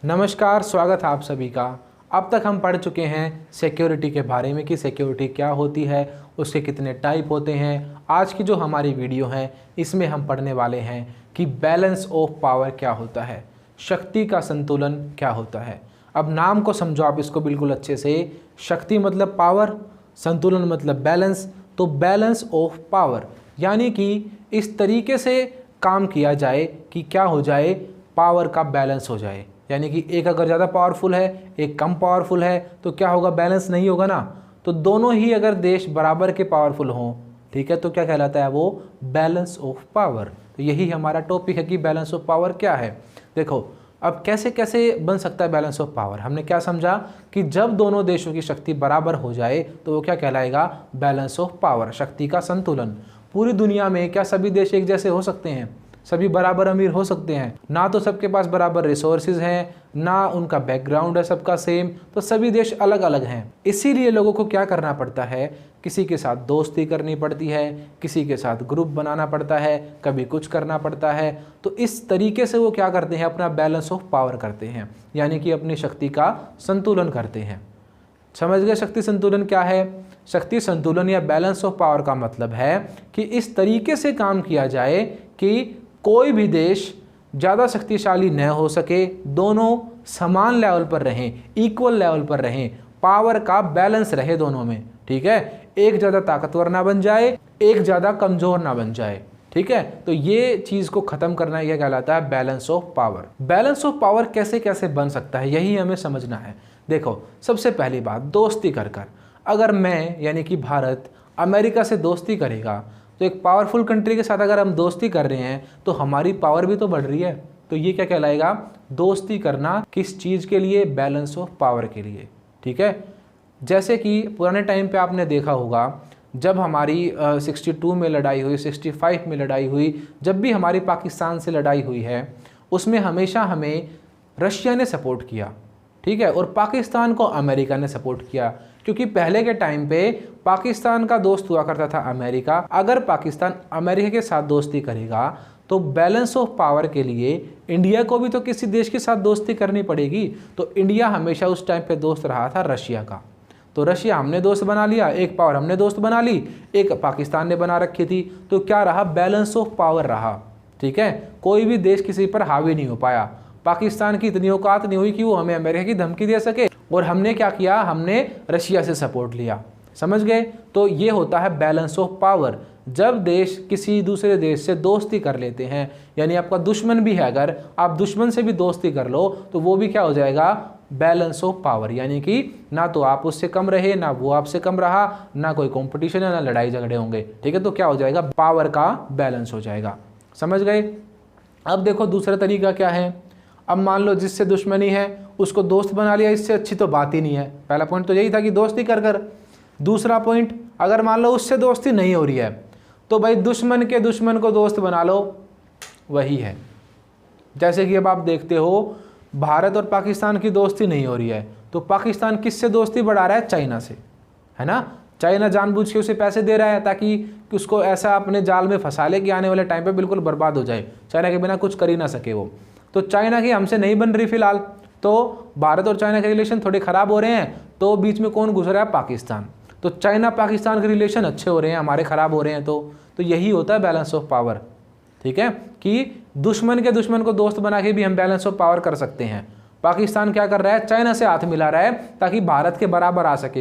नमस्कार, स्वागत है आप सभी का। अब तक हम पढ़ चुके हैं सिक्योरिटी के बारे में कि सिक्योरिटी क्या होती है, उसके कितने टाइप होते हैं। आज की जो हमारी वीडियो है इसमें हम पढ़ने वाले हैं कि बैलेंस ऑफ पावर क्या होता है, शक्ति का संतुलन क्या होता है। अब नाम को समझो आप इसको बिल्कुल अच्छे से। शक्ति मतलब पावर, संतुलन मतलब बैलेंस। तो बैलेंस ऑफ पावर यानी कि इस तरीके से काम किया जाए कि क्या हो जाए, पावर का बैलेंस हो जाए। यानी कि एक अगर ज़्यादा पावरफुल है, एक कम पावरफुल है, तो क्या होगा, बैलेंस नहीं होगा ना। तो दोनों ही अगर देश बराबर के पावरफुल हों, ठीक है, तो क्या कहलाता है वो, बैलेंस ऑफ पावर। तो यही हमारा टॉपिक है कि बैलेंस ऑफ पावर क्या है। देखो अब कैसे कैसे बन सकता है बैलेंस ऑफ पावर। हमने क्या समझा कि जब दोनों देशों की शक्ति बराबर हो जाए तो वो क्या कहलाएगा, बैलेंस ऑफ पावर, शक्ति का संतुलन। पूरी दुनिया में क्या सभी देश एक जैसे हो सकते हैं, सभी बराबर अमीर हो सकते हैं? ना तो सबके पास बराबर रिसोर्सेज हैं, ना उनका बैकग्राउंड है सबका सेम, तो सभी देश अलग अलग हैं। इसीलिए लोगों को क्या करना पड़ता है, किसी के साथ दोस्ती करनी पड़ती है, किसी के साथ ग्रुप बनाना पड़ता है, कभी कुछ करना पड़ता है। तो इस तरीके से वो क्या करते हैं, अपना बैलेंस ऑफ पावर करते हैं, यानी कि अपनी शक्ति का संतुलन करते हैं। समझ गए शक्ति संतुलन क्या है? शक्ति संतुलन या बैलेंस ऑफ पावर का मतलब है कि इस तरीके से काम किया जाए कि कोई भी देश ज़्यादा शक्तिशाली न हो सके, दोनों समान लेवल पर रहें, इक्वल लेवल पर रहें, पावर का बैलेंस रहे दोनों में, ठीक है। एक ज़्यादा ताकतवर ना बन जाए, एक ज़्यादा कमज़ोर ना बन जाए, ठीक है। तो ये चीज़ को ख़त्म करना यह कहलाता है balance of power. Balance of power कैसे कैसे बन सकता है, यही हमें समझना है। देखो सबसे पहली बात, दोस्ती कर कर। अगर मैं यानी कि भारत अमेरिका से दोस्ती करेगा, तो एक पावरफुल कंट्री के साथ अगर हम दोस्ती कर रहे हैं तो हमारी पावर भी तो बढ़ रही है। तो ये क्या कहलाएगा, दोस्ती करना किस चीज़ के लिए, बैलेंस ऑफ पावर के लिए, ठीक है। जैसे कि पुराने टाइम पे आपने देखा होगा, जब हमारी 62 में लड़ाई हुई, 65 में लड़ाई हुई, जब भी हमारी पाकिस्तान से लड़ाई हुई है, उसमें हमेशा हमें रशिया ने सपोर्ट किया, ठीक है, और पाकिस्तान को अमेरिका ने सपोर्ट किया। क्योंकि पहले के टाइम पे पाकिस्तान का दोस्त हुआ करता था अमेरिका। अगर पाकिस्तान अमेरिका के साथ दोस्ती करेगा तो बैलेंस ऑफ पावर के लिए इंडिया को भी तो किसी देश के साथ दोस्ती करनी पड़ेगी। तो इंडिया हमेशा उस टाइम पे दोस्त रहा था रशिया का। तो रशिया हमने दोस्त बना लिया, एक पावर हमने दोस्त बना ली, एक पाकिस्तान ने बना रखी थी। तो क्या रहा, बैलेंस ऑफ पावर रहा, ठीक है। कोई भी देश किसी पर हावी नहीं हो पाया। पाकिस्तान की इतनी औकात नहीं हुई कि वो हमें अमेरिका की धमकी दे सके, और हमने क्या किया, हमने रशिया से सपोर्ट लिया। समझ गए? तो ये होता है बैलेंस ऑफ पावर। जब देश किसी दूसरे देश से दोस्ती कर लेते हैं, यानी आपका दुश्मन भी है, अगर आप दुश्मन से भी दोस्ती कर लो तो वो भी क्या हो जाएगा, बैलेंस ऑफ पावर। यानी कि ना तो आप उससे कम रहे, ना वो आपसे कम रहा, ना कोई कॉम्पिटिशन है, ना लड़ाई झगड़े होंगे, ठीक है। तो क्या हो जाएगा, पावर का बैलेंस हो जाएगा। समझ गए? अब देखो दूसरा तरीका क्या है। अब मान लो जिससे दुश्मनी है उसको दोस्त बना लिया, इससे अच्छी तो बात ही नहीं है। पहला पॉइंट तो यही था कि दोस्ती कर कर। दूसरा पॉइंट, अगर मान लो उससे दोस्ती नहीं हो रही है तो भाई दुश्मन के दुश्मन को दोस्त बना लो, वही है। जैसे कि अब आप देखते हो भारत और पाकिस्तान की दोस्ती नहीं हो रही है, तो पाकिस्तान किससे दोस्ती बढ़ा रहा है, चाइना से, है ना। चाइना जानबूझ के उसे पैसे दे रहा है ताकि उसको ऐसा अपने जाल में फंसा ले कि आने वाले टाइम पे बिल्कुल बर्बाद हो जाए, चाइना के बिना कुछ कर ही ना सके वो। तो चाइना की हमसे नहीं बन रही फिलहाल, तो भारत और चाइना के रिलेशन थोड़े ख़राब हो रहे हैं, तो बीच में कौन घुस रहा है, पाकिस्तान। तो चाइना पाकिस्तान के रिलेशन अच्छे हो रहे हैं, हमारे ख़राब हो रहे हैं। तो यही होता है बैलेंस ऑफ पावर, ठीक है, कि दुश्मन के दुश्मन को दोस्त बना के भी हम बैलेंस ऑफ पावर कर सकते हैं। पाकिस्तान क्या कर रहा है, चाइना से हाथ मिला रहा है ताकि भारत के बराबर आ सके,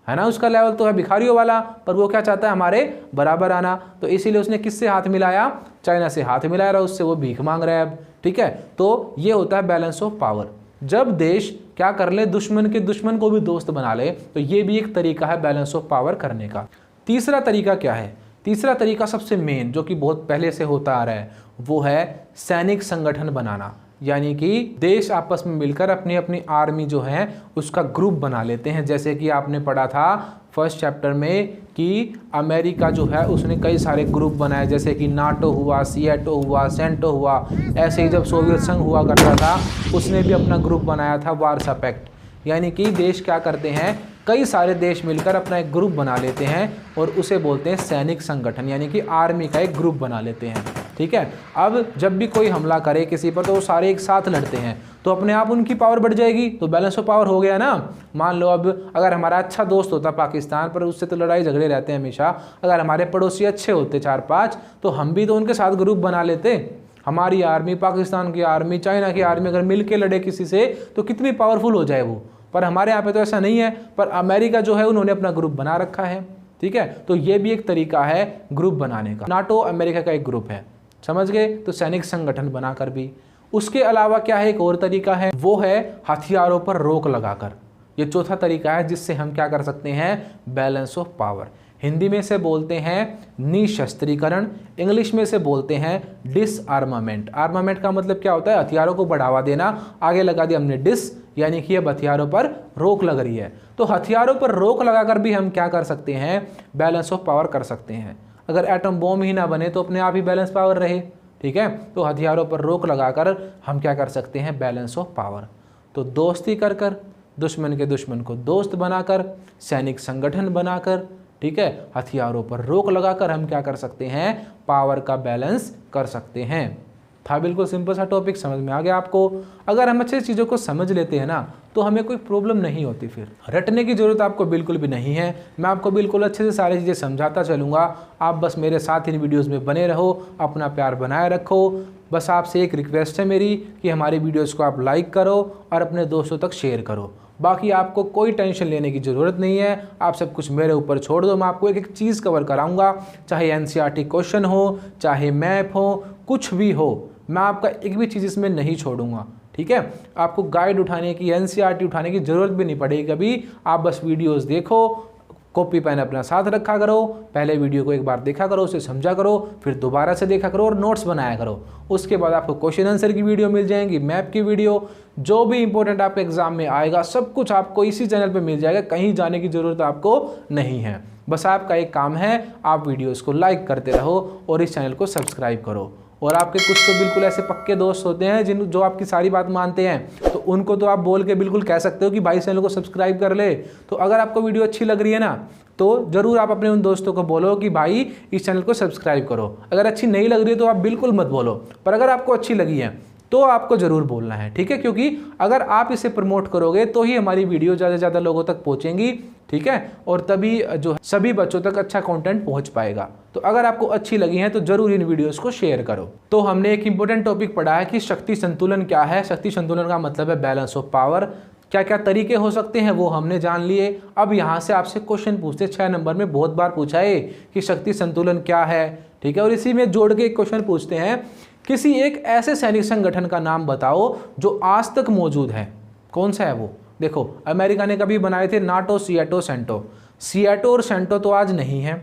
है ना। उसका लेवल तो है भिखारियों वाला, पर वो क्या चाहता है, हमारे बराबर आना। तो इसीलिए उसने किससे हाथ मिलाया, चाइना से हाथ मिला रहा, उससे वो भीख मांग रहा है अब, ठीक है। तो ये होता है बैलेंस ऑफ पावर। जब देश क्या कर ले, दुश्मन के दुश्मन को भी दोस्त बना ले, तो ये भी एक तरीका है बैलेंस ऑफ पावर करने का। तीसरा तरीका क्या है, तीसरा तरीका सबसे मेन जो कि बहुत पहले से होता आ रहा है, वो है सैनिक संगठन बनाना। यानी कि देश आपस में मिलकर अपनी अपनी आर्मी जो है उसका ग्रुप बना लेते हैं। जैसे कि आपने पढ़ा था फर्स्ट चैप्टर में कि अमेरिका जो है उसने कई सारे ग्रुप बनाए, जैसे कि नाटो हुआ, सीएटो हुआ, सेंटो हुआ। ऐसे ही जब सोवियत संघ हुआ करता था उसने भी अपना ग्रुप बनाया था, वार्सा पैक्ट। यानी कि देश क्या करते हैं, कई सारे देश मिलकर अपना एक ग्रुप बना लेते हैं और उसे बोलते हैं सैनिक संगठन, यानी कि आर्मी का एक ग्रुप बना लेते हैं। ठीक है। अब जब भी कोई हमला करे किसी पर तो वो सारे एक साथ लड़ते हैं, तो अपने आप उनकी पावर बढ़ जाएगी, तो बैलेंस ऑफ पावर हो गया ना। मान लो अब अगर हमारा अच्छा दोस्त होता पाकिस्तान, पर उससे तो लड़ाई झगड़े रहते हैं हमेशा, अगर हमारे पड़ोसी अच्छे होते 4-5 तो हम भी तो उनके साथ ग्रुप बना लेते। हमारी आर्मी, पाकिस्तान की आर्मी, चाइना की आर्मी अगर मिल के लड़े किसी से तो कितनी पावरफुल हो जाए वो। पर हमारे यहाँ पे तो ऐसा नहीं है। पर अमेरिका जो है उन्होंने अपना ग्रुप बना रखा है, ठीक है। तो ये भी एक तरीका है ग्रुप बनाने का। नाटो अमेरिका का एक ग्रुप है, समझ गए, तो सैनिक संगठन बनाकर भी। उसके अलावा क्या है, एक और तरीका है, वो है हथियारों पर रोक लगाकर। ये चौथा तरीका है जिससे हम क्या कर सकते हैं, बैलेंस ऑफ पावर। हिंदी में से बोलते हैं निशस्त्रीकरण, इंग्लिश में से बोलते हैं डिसआर्मामेंट। आर्मामेंट का मतलब क्या होता है, हथियारों को बढ़ावा देना। आगे लगा दिया हमने डिस, यानी कि अब हथियारों पर रोक लग रही है। तो हथियारों पर रोक लगाकर भी हम क्या कर सकते हैं, बैलेंस ऑफ पावर कर सकते हैं। अगर एटम बॉम्ब ही ना बने तो अपने आप ही बैलेंस पावर रहे, ठीक है। तो हथियारों पर रोक लगाकर हम क्या कर सकते हैं, बैलेंस ऑफ पावर। तो दोस्ती कर कर, दुश्मन के दुश्मन को दोस्त बनाकर, सैनिक संगठन बनाकर, ठीक है, हथियारों पर रोक लगाकर हम क्या कर सकते हैं, पावर का बैलेंस कर सकते हैं। था बिल्कुल सिंपल सा टॉपिक, समझ में आ गया आपको। अगर हम अच्छे चीज़ों को समझ लेते हैं ना तो हमें कोई प्रॉब्लम नहीं होती, फिर रटने की ज़रूरत आपको बिल्कुल भी नहीं है। मैं आपको बिल्कुल अच्छे से सारी चीज़ें समझाता चलूँगा, आप बस मेरे साथ इन वीडियोज़ में बने रहो, अपना प्यार बनाए रखो। बस आपसे एक रिक्वेस्ट है मेरी कि हमारी वीडियोज़ को आप लाइक करो और अपने दोस्तों तक शेयर करो। बाकी आपको कोई टेंशन लेने की ज़रूरत नहीं है, आप सब कुछ मेरे ऊपर छोड़ दो। मैं आपको एक एक चीज़ कवर कराऊंगा, चाहे एनसीईआरटी क्वेश्चन हो, चाहे मैप हो, कुछ भी हो, मैं आपका एक भी चीज़ इसमें नहीं छोड़ूंगा, ठीक है। आपको गाइड उठाने की, एनसीईआरटी उठाने की ज़रूरत भी नहीं पड़ेगी कभी। आप बस वीडियोज़ देखो, कॉपी पेन अपना साथ रखा करो, पहले वीडियो को एक बार देखा करो, उसे समझा करो, फिर दोबारा से देखा करो और नोट्स बनाया करो। उसके बाद आपको क्वेश्चन आंसर की वीडियो मिल जाएंगी, मैप की वीडियो, जो भी इंपॉर्टेंट आपके एग्जाम में आएगा सब कुछ आपको इसी चैनल पे मिल जाएगा। कहीं जाने की ज़रूरत आपको नहीं है। बस आपका एक काम है, आप वीडियोज़ को लाइक करते रहो और इस चैनल को सब्सक्राइब करो। और आपके कुछ तो बिल्कुल ऐसे पक्के दोस्त होते हैं जो आपकी सारी बात मानते हैं, तो उनको तो आप बोल के बिल्कुल कह सकते हो कि भाई चैनल को सब्सक्राइब कर ले। तो अगर आपको वीडियो अच्छी लग रही है ना तो ज़रूर आप अपने उन दोस्तों को बोलो कि भाई इस चैनल को सब्सक्राइब करो। अगर अच्छी नहीं लग रही है तो आप बिल्कुल मत बोलो, पर अगर आपको अच्छी लगी है तो आपको ज़रूर बोलना है, ठीक है। क्योंकि अगर आप इसे प्रमोट करोगे तो ही हमारी वीडियो ज़्यादा से ज़्यादा लोगों तक पहुँचेंगी, ठीक है, और तभी जो सभी बच्चों तक अच्छा कंटेंट पहुँच पाएगा। तो अगर आपको अच्छी लगी है तो ज़रूर इन वीडियोस को शेयर करो। तो हमने एक इंपॉर्टेंट टॉपिक पढ़ा है कि शक्ति संतुलन क्या है। शक्ति संतुलन का मतलब है बैलेंस ऑफ पावर। क्या क्या तरीके हो सकते हैं वो हमने जान लिए। अब यहाँ से आपसे क्वेश्चन पूछते 6 नंबर में बहुत बार पूछा है कि शक्ति संतुलन क्या है, ठीक है। और इसी में जोड़ के एक क्वेश्चन पूछते हैं, किसी एक ऐसे सैनिक संगठन का नाम बताओ जो आज तक मौजूद है। कौन सा है वो? देखो, अमेरिका ने कभी बनाए थे नाटो, सियाटो, सेंटो। सियाटो और सेंटो तो आज नहीं है,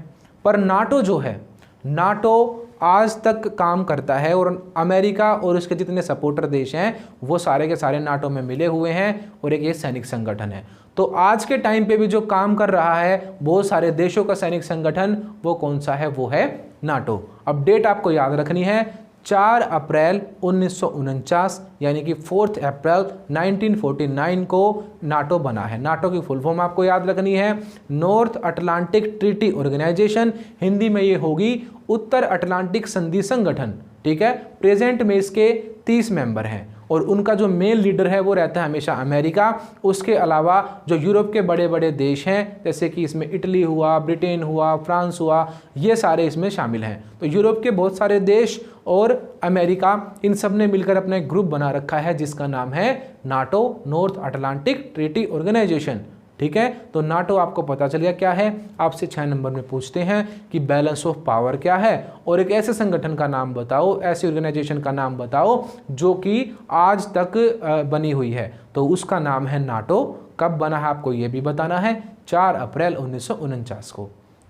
पर नाटो जो है, नाटो आज तक काम करता है। और अमेरिका और उसके जितने सपोर्टर देश हैं वो सारे के सारे नाटो में मिले हुए हैं और एक ये सैनिक संगठन है। तो आज के टाइम पे भी जो काम कर रहा है बहुत सारे देशों का सैनिक संगठन, वो कौन सा है? वो है नाटो। अब डेट आपको याद रखनी है, 4 अप्रैल 1949 यानी कि 4 अप्रैल 1949 को नाटो बना है। नाटो की फुल फॉर्म आपको याद रखनी है, North Atlantic Treaty Organization. Hindi में ये होगी उत्तर अटलांटिक संधि संगठन, ठीक है। प्रेजेंट में इसके 30 मेंबर हैं और उनका जो मेन लीडर है वो रहता है हमेशा अमेरिका। उसके अलावा जो यूरोप के बड़े बड़े देश हैं, जैसे कि इसमें इटली हुआ, ब्रिटेन हुआ, फ्रांस हुआ, ये सारे इसमें शामिल हैं। तो यूरोप के बहुत सारे देश और अमेरिका, इन सब ने मिलकर अपना एक ग्रुप बना रखा है जिसका नाम है NATO, North Atlantic Treaty Organization, ठीक है। तो नाटो आपको पता चल गया क्या है। आपसे 6 नंबर में पूछते हैं कि बैलेंस ऑफ पावर क्या है और एक ऐसे संगठन का नाम बताओ, ऐसी ऑर्गेनाइजेशन का नाम बताओ जो कि आज तक बनी हुई है, तो उसका नाम है नाटो। कब बना है आपको ये भी बताना है, 4 अप्रैल 1949 को,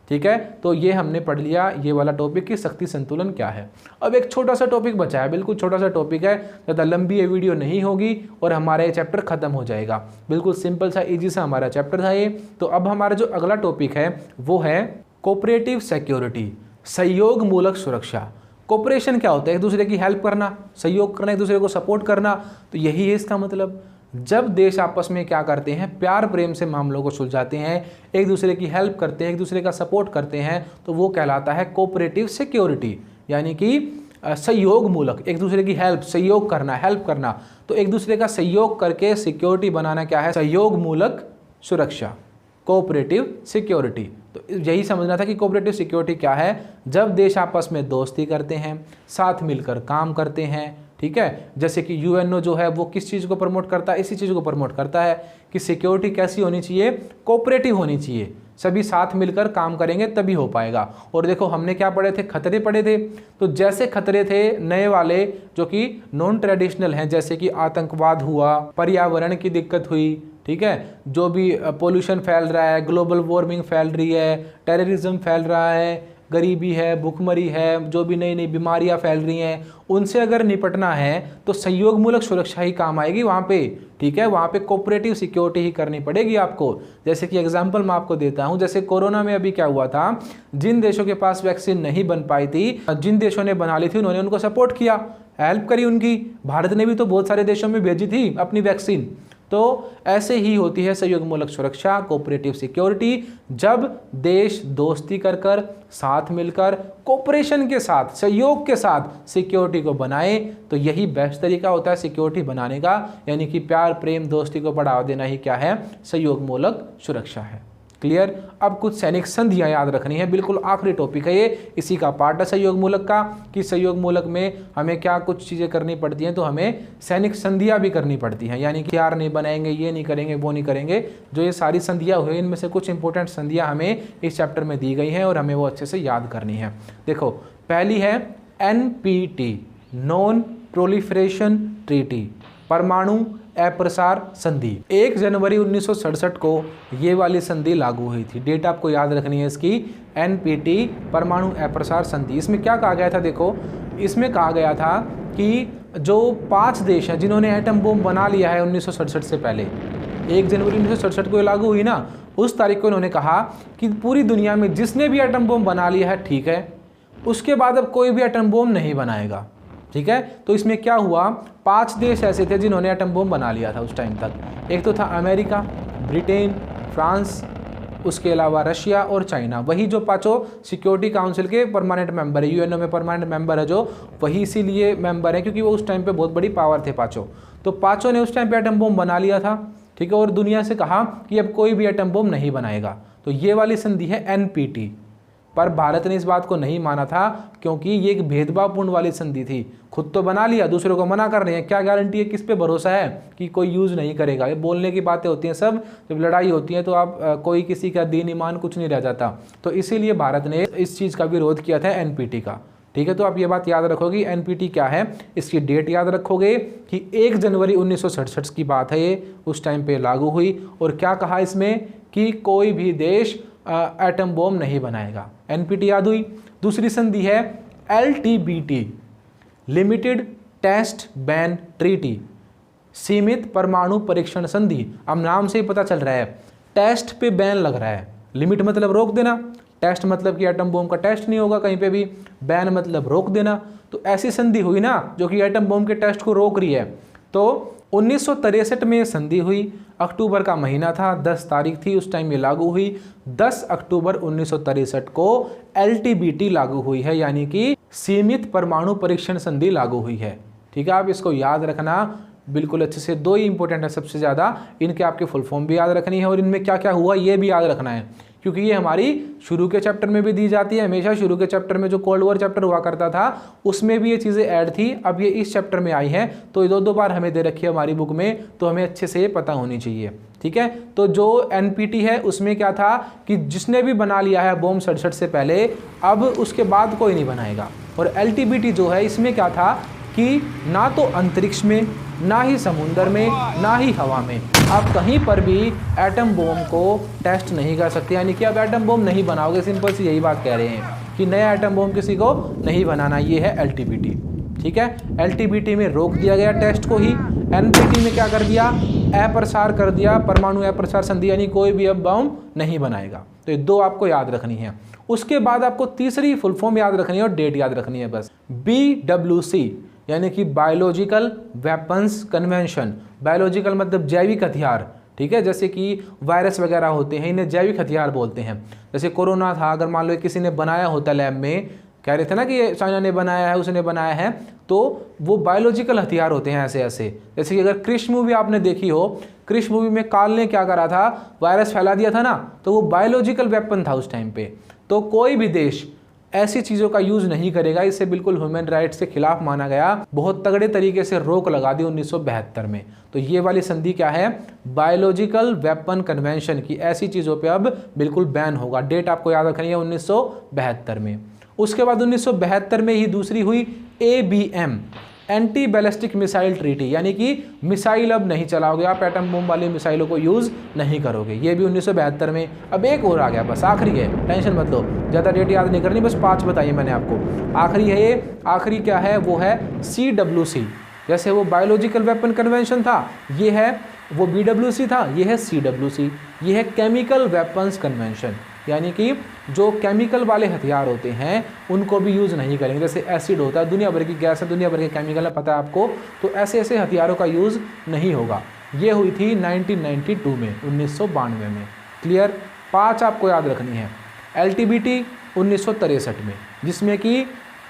ठीक है। तो ये हमने पढ़ लिया ये वाला टॉपिक कि शक्ति संतुलन क्या है। अब एक छोटा सा टॉपिक बचा है, बिल्कुल छोटा सा टॉपिक है, ज़्यादा लंबी ये वीडियो नहीं होगी और हमारा ये चैप्टर खत्म हो जाएगा। बिल्कुल सिंपल सा इजी सा हमारा चैप्टर था ये। तो अब हमारा जो अगला टॉपिक है वो है कोऑपरेटिव सिक्योरिटी, सहयोग मूलक सुरक्षा। कोऑपरेशन क्या होता है? एक दूसरे की हेल्प करना, सहयोग करना, एक दूसरे को सपोर्ट करना। तो यही है इसका मतलब। जब देश आपस में क्या करते हैं, प्यार प्रेम से मामलों को सुलझाते हैं, एक दूसरे की हेल्प करते हैं, एक दूसरे का सपोर्ट करते हैं, तो वो कहलाता है कोऑपरेटिव सिक्योरिटी। यानी कि सहयोग मूलक, एक दूसरे की हेल्प, सहयोग करना, हेल्प करना, तो एक दूसरे का सहयोग करके सिक्योरिटी बनाना क्या है, सहयोग मूलक सुरक्षा, कोऑपरेटिव सिक्योरिटी। तो यही समझना था कि कोऑपरेटिव सिक्योरिटी क्या है, जब देश आपस में दोस्ती करते हैं, साथ मिलकर काम करते हैं, ठीक है। जैसे कि यूएनओ जो है वो किस चीज़ को प्रमोट करता है, इसी चीज़ को प्रमोट करता है कि सिक्योरिटी कैसी होनी चाहिए, कोऑपरेटिव होनी चाहिए, सभी साथ मिलकर काम करेंगे तभी हो पाएगा। और देखो हमने क्या पढ़े थे, खतरे पढ़े थे, तो जैसे खतरे थे नए वाले जो कि नॉन ट्रेडिशनल हैं, जैसे कि आतंकवाद हुआ, पर्यावरण की दिक्कत हुई, ठीक है, जो भी पोल्यूशन फैल रहा है, ग्लोबल वार्मिंग फैल रही है, टेररिज्म फैल रहा है, गरीबी है, भूखमरी है, जो भी नई नई बीमारियां फैल रही हैं, उनसे अगर निपटना है तो सहयोग मूलक सुरक्षा ही काम आएगी वहाँ पे, ठीक है। वहाँ पे कोऑपरेटिव सिक्योरिटी ही करनी पड़ेगी आपको। जैसे कि एग्जांपल मैं आपको देता हूँ, जैसे कोरोना में अभी क्या हुआ था, जिन देशों के पास वैक्सीन नहीं बन पाई थी, जिन देशों ने बना ली थी उन्होंने उनको सपोर्ट किया, हेल्प करी उनकी। भारत ने भी तो बहुत सारे देशों में भेजी थी अपनी वैक्सीन। तो ऐसे ही होती है सहयोग मूलक सुरक्षा, कोऑपरेटिव सिक्योरिटी, जब देश दोस्ती कर कर, साथ मिलकर, कोऑपरेशन के साथ, सहयोग के साथ सिक्योरिटी को बनाए, तो यही बेस्ट तरीका होता है सिक्योरिटी बनाने का। यानी कि प्यार, प्रेम, दोस्ती को बढ़ावा देना ही क्या है, सहयोग मूलक सुरक्षा है। क्लियर। अब कुछ सैनिक संधियां याद रखनी है, बिल्कुल आखिरी टॉपिक है ये, इसी का पार्ट है सहयोग मूलक का, कि सहयोग मूलक में हमें क्या कुछ चीज़ें करनी पड़ती हैं, तो हमें सैनिक संधियां भी करनी पड़ती हैं। यानी कि यार नहीं बनाएंगे, ये नहीं करेंगे, वो नहीं करेंगे, जो ये सारी संधियां हुई, इनमें से कुछ इंपॉर्टेंट संधियां हमें इस चैप्टर में दी गई हैं और हमें वो अच्छे से याद करनी है। देखो पहली है NPT, नॉन प्रोलिफरेशन ट्रीटी, परमाणु अप्रसार संधि। 1 जनवरी 1967 को ये वाली संधि लागू हुई थी। डेट आपको याद रखनी है इसकी, NPT परमाणु अप्रसार संधि। इसमें क्या कहा गया था, देखो इसमें कहा गया था कि जो 5 देश हैं जिन्होंने एटम बम बना लिया है 1967 से पहले, 1 जनवरी 1967 को ये लागू हुई ना, उस तारीख को इन्होंने कहा कि पूरी दुनिया में जिसने भी एटम बम बना लिया है, ठीक है, उसके बाद अब कोई भी एटम बम नहीं बनाएगा, ठीक है। तो इसमें क्या हुआ, 5 देश ऐसे थे जिन्होंने एटम बम बना लिया था उस टाइम तक। एक तो था अमेरिका, ब्रिटेन, फ्रांस, उसके अलावा रशिया और चाइना। वही जो 5 सिक्योरिटी काउंसिल के परमानेंट मेंबर है, यूएनओ में परमानेंट मेंबर है जो, वही इसीलिए मेंबर है क्योंकि वो उस टाइम पे बहुत बड़ी पावर थे 5। तो 5 ने उस टाइम पे एटम बम बना लिया था, ठीक है, और दुनिया से कहा कि अब कोई भी एटम बम नहीं बनाएगा। तो ये वाली संधि है NPT। पर भारत ने इस बात को नहीं माना था क्योंकि ये एक भेदभावपूर्ण वाली संधि थी। खुद तो बना लिया, दूसरों को मना कर रहे हैं, क्या गारंटी है, किस पे भरोसा है कि कोई यूज़ नहीं करेगा। ये बोलने की बातें होती हैं सब, जब लड़ाई होती है तो आप कोई किसी का दीन ईमान कुछ नहीं रह जाता। तो इसीलिए भारत ने इस चीज़ का विरोध किया था NPT का, ठीक है। तो आप ये बात याद रखोगे, NPT क्या है, इसकी डेट याद रखोगे कि 1 जनवरी 1967 की बात है ये, उस टाइम पे लागू हुई। और क्या कहा इसमें कि कोई भी देश एटम बम नहीं बनाएगा। NPT याद हुई। दूसरी संधि है LTBT, Limited Test Ban Treaty, सीमित परमाणु परीक्षण संधि। अब नाम से ही पता चल रहा है, टेस्ट पे बैन लग रहा है। लिमिट मतलब रोक देना, टेस्ट मतलब कि एटम बम का टेस्ट नहीं होगा कहीं पे भी, बैन मतलब रोक देना। तो ऐसी संधि हुई ना जो कि एटम बम के टेस्ट को रोक रही है। तो 1963 में संधि हुई, अक्टूबर का महीना था, 10 तारीख थी, उस टाइम ये लागू हुई। 10 अक्टूबर 1963 को LTBT लागू हुई है, यानी कि सीमित परमाणु परीक्षण संधि लागू हुई है, ठीक है। आप इसको याद रखना बिल्कुल अच्छे से, 2 ही इंपॉर्टेंट है सबसे ज़्यादा, इनके आपके फुल फॉर्म भी याद रखनी है और इनमें क्या क्या हुआ ये भी याद रखना है, क्योंकि ये हमारी शुरू के चैप्टर में भी दी जाती है। हमेशा शुरू के चैप्टर में जो कोल्ड वॉर चैप्टर हुआ करता था उसमें भी ये चीज़ें ऐड थी, अब ये इस चैप्टर में आई हैं, तो 2-2 बार हमें दे रखी है हमारी बुक में, तो हमें अच्छे से ये पता होनी चाहिए, ठीक है। तो जो NPT है उसमें क्या था कि जिसने भी बना लिया है बम 67 से पहले, अब उसके बाद कोई नहीं बनाएगा। और LTBT जो है इसमें क्या था कि ना तो अंतरिक्ष में, ना ही समुंदर में, ना ही हवा में, आप कहीं पर भी एटम बम को टेस्ट नहीं कर सकते। यानी कि आप एटम बम नहीं बनाओगे, सिंपल सी यही बात कह रहे हैं कि नया एटम बम किसी को नहीं बनाना। ये है LTBT, ठीक है। LTBT में रोक दिया गया टेस्ट को ही। NPT में क्या कर दिया, अप्रसार कर दिया, परमाणु अप्रसार संधि, यानी कोई भी अब बम नहीं बनाएगा। तो ये 2 आपको याद रखनी है। उसके बाद आपको तीसरी फुल फॉर्म याद रखनी है और डेट याद रखनी है बस। BWC यानी कि बायोलॉजिकल वेपन्स कन्वेंशन। बायोलॉजिकल मतलब जैविक हथियार, ठीक है। जैसे कि वायरस वगैरह होते हैं, इन्हें जैविक हथियार बोलते हैं। जैसे कोरोना था, अगर मान लो किसी ने बनाया होता लैब में, कह रहे थे ना कि ये चाइना ने बनाया है, उसने बनाया है, तो वो बायोलॉजिकल हथियार होते हैं ऐसे ऐसे। जैसे कि अगर क्रिश मूवी आपने देखी हो, क्रिश मूवी में काल ने क्या करा था, वायरस फैला दिया था ना, तो वो बायोलॉजिकल वेपन था उस टाइम पे। तो कोई भी देश ऐसी चीज़ों का यूज़ नहीं करेगा, इससे बिल्कुल ह्यूमन राइट्स के खिलाफ माना गया। बहुत तगड़े तरीके से रोक लगा दी 1972 में। तो ये वाली संधि क्या है, बायोलॉजिकल वेपन कन्वेंशन की, ऐसी चीज़ों पे अब बिल्कुल बैन होगा। डेट आपको याद रखनी है 1972 में। उसके बाद 1972 में ही दूसरी हुई ABM, anti ballistic missile treaty, यानी कि मिसाइल अब नहीं चलाओगे आप, एटम बम वाली मिसाइलों को यूज़ नहीं करोगे। ये भी 1972 में। अब एक और आ गया, बस आखिरी है, टेंशन मत लो, ज़्यादा डेट याद नहीं करनी, बस 5 बताइए मैंने आपको। आखिरी है ये, आखिरी क्या है, वो है CWC। जैसे वो बायोलॉजिकल वेपन कन्वेंशन था, ये है वो BWC था, ये है CWC। ये है केमिकल वेपन्स कन्वेंशन, यानी कि जो केमिकल वाले हथियार होते हैं उनको भी यूज़ नहीं करेंगे। जैसे एसिड होता है, दुनिया भर की गैस है, दुनिया भर के केमिकल है, पता है आपको, तो ऐसे ऐसे हथियारों का यूज़ नहीं होगा। ये हुई थी 1992 में, 1992 में। क्लियर। 5 आपको याद रखनी है। LTBT 1963 में, जिसमें कि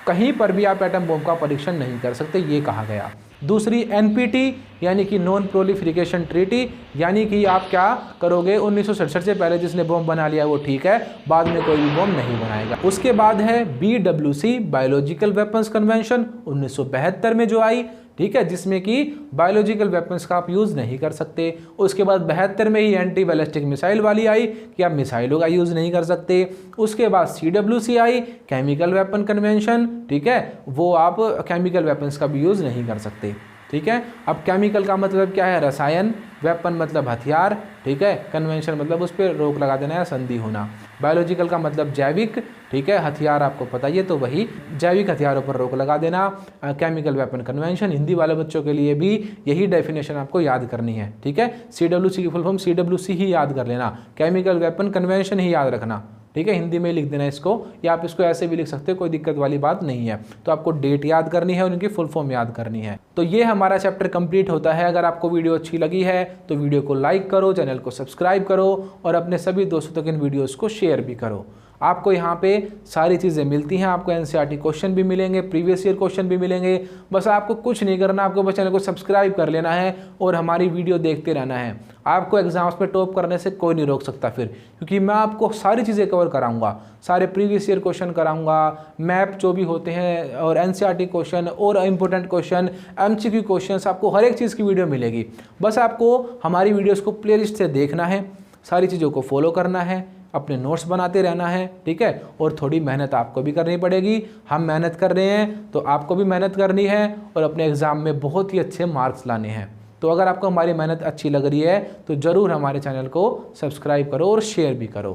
कहीं पर भी आप एटम बम का परीक्षण नहीं कर सकते, ये कहा गया। दूसरी NPT यानी कि नॉन प्रोलिफरेशन ट्रीटी, यानी कि आप क्या करोगे, 1967 से पहले जिसने बम बना लिया वो ठीक है, बाद में कोई भी बम नहीं बनाएगा। उसके बाद है BWC, बायोलॉजिकल वेपन्स कन्वेंशन, 1972 में जो आई, ठीक है, जिसमें कि बायोलॉजिकल वेपन्स का आप यूज़ नहीं कर सकते। उसके बाद 72 में ही एंटी बैलिस्टिक मिसाइल वाली आई कि आप मिसाइलों का यूज़ नहीं कर सकते। उसके बाद CWC आई, केमिकल वेपन कन्वेंशन, ठीक है, वो आप केमिकल वेपन्स का भी यूज़ नहीं कर सकते। ठीक है। अब केमिकल का मतलब क्या है, रसायन, वेपन मतलब हथियार, ठीक है, कन्वेंशन मतलब उस पर रोक लगा देना या संधि होना। बायोलॉजिकल का मतलब जैविक, ठीक है, हथियार आपको पता ही है, तो वही जैविक हथियारों पर रोक लगा देना। केमिकल वेपन कन्वेंशन, हिंदी वाले बच्चों के लिए भी यही डेफिनेशन आपको याद करनी है। ठीक है, CWC की फुल फॉर्म CWC ही याद कर लेना, केमिकल वेपन कन्वेंशन ही याद रखना। ठीक है, हिंदी में लिख देना इसको, या आप इसको ऐसे भी लिख सकते हो, कोई दिक्कत वाली बात नहीं है। तो आपको डेट याद करनी है और उनकी फुल फॉर्म याद करनी है। तो ये हमारा चैप्टर कंप्लीट होता है। अगर आपको वीडियो अच्छी लगी है तो वीडियो को लाइक करो, चैनल को सब्सक्राइब करो और अपने सभी दोस्तों तक इन वीडियोज़ को शेयर भी करो। आपको यहाँ पे सारी चीज़ें मिलती हैं, आपको NCERT क्वेश्चन भी मिलेंगे, प्रीवियस ईयर क्वेश्चन भी मिलेंगे। बस आपको कुछ नहीं करना, आपको बस चैनल को सब्सक्राइब कर लेना है और हमारी वीडियो देखते रहना है। आपको एग्जाम्स में टॉप करने से कोई नहीं रोक सकता फिर, क्योंकि मैं आपको सारी चीज़ें कवर कराऊंगा, सारे प्रीवियस ईयर क्वेश्चन कराऊंगा, मैप जो भी होते हैं और NCERT क्वेश्चन और इंपॉर्टेंट क्वेश्चन, MCQ क्वेश्चन, आपको हर एक चीज़ की वीडियो मिलेगी। बस आपको हमारी वीडियोज़ को प्लेलिस्ट से देखना है, सारी चीज़ों को फॉलो करना है, अपने नोट्स बनाते रहना है। ठीक है, और थोड़ी मेहनत आपको भी करनी पड़ेगी। हम मेहनत कर रहे हैं तो आपको भी मेहनत करनी है और अपने एग्ज़ाम में बहुत ही अच्छे मार्क्स लाने हैं। तो अगर आपको हमारी मेहनत अच्छी लग रही है तो ज़रूर हमारे चैनल को सब्सक्राइब करो और शेयर भी करो।